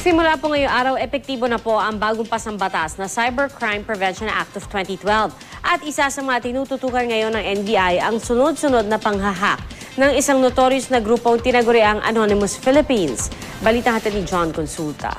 Simula po ngayong araw, epektibo na po ang bagong pasang batas na Cybercrime Prevention Act of 2012. At isa sa mga tinututukan ngayon ng NBI ang sunod-sunod na panghahak ng isang notorious na grupong tinaguriang Anonymous Philippines. Balita hatid ni John Consulta.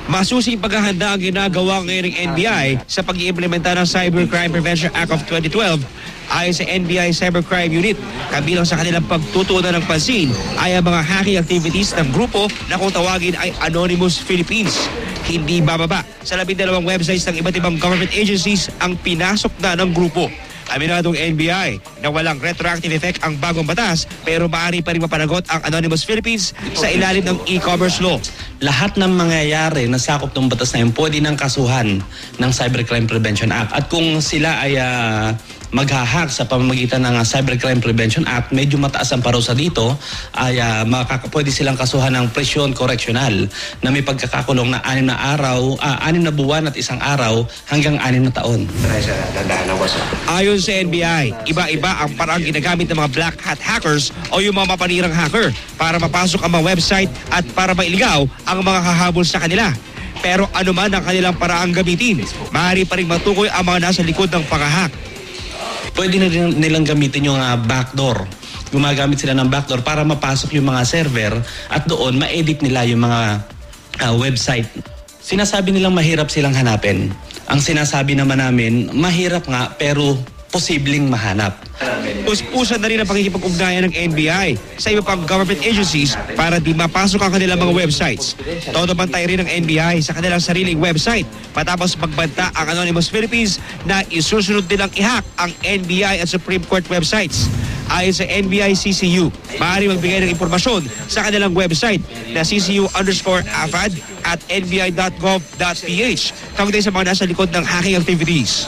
Masusing paghahanda ang ginagawa ngayon ng NBI sa pag-iimplementa ng Cybercrime Prevention Act of 2012 ayon sa NBI Cybercrime Unit. Kabilang sa kanilang pagtutuunan ng pansin ay ang mga hacking activities ng grupo na kung tawagin ay Anonymous Philippines. Hindi bababa sa 12 websites ng iba't ibang government agencies ang pinasok na ng grupo. Aminadong NBI na walang retroactive effect ang bagong batas pero maaari pa rin mapanagot ang Anonymous Philippines sa ilalim ng e-commerce law. Lahat ng mangyayari na sakop ng batas na yun pwede ng kasuhan ng Cybercrime Prevention Act. At kung sila ay maghahak sa pamamagitan ng Cybercrime Prevention Act, medyo mataas ang parusa dito, ay pwede silang kasuhan ng presyon correctional na may pagkakakulong na 6 na buwan at 1 araw hanggang 6 na taon. Ayon sa NBI, iba-iba ang paraang ginagamit ng mga black hat hackers o yung mga mapanirang hacker para mapasok ang mga website at para mailigaw ang mga hahabol sa kanila. Pero ano man ang kanilang paraang gamitin, maaari pa rin matukoy ang mga nasa likod ng pangahak. Pwede na rin nilang gamitin yung backdoor. Gumagamit sila ng backdoor para mapasok yung mga server at doon ma-edit nila yung mga website. Sinasabi nilang mahirap silang hanapin. Ang sinasabi naman namin, mahirap nga pero posibleng mahanap. Puspusan na rin ang pakikipag-ugnayan ng NBI sa iba pang government agencies para di mapasok ang kanilang mga websites. Todo bantay rin ng NBI sa kanilang sariling website matapos magbanta ang Anonymous Philippines na isusunod nilang i-hack ang NBI at Supreme Court websites. Ayon sa NBI CCU, maaari magbigay ng impormasyon sa kanilang website na ccu_afad at nbi.gov.ph kaugnay sa mga nasa likod ng hacking activities.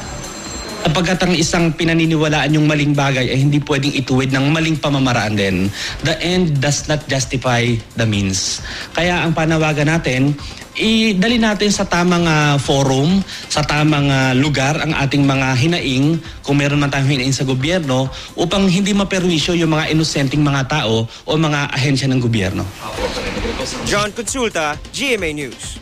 Pagkat ang isang pinaniniwalaan yung maling bagay ay hindi pwedeng ituwid ng maling pamamaraan din. The end does not justify the means. Kaya ang panawagan natin, idali natin sa tamang forum, sa tamang lugar ang ating mga hinaing, kung meron man tayong hinaing sa gobyerno, upang hindi maperwisyo yung mga inosenteng mga tao o mga ahensya ng gobyerno. John Consulta, GMA News.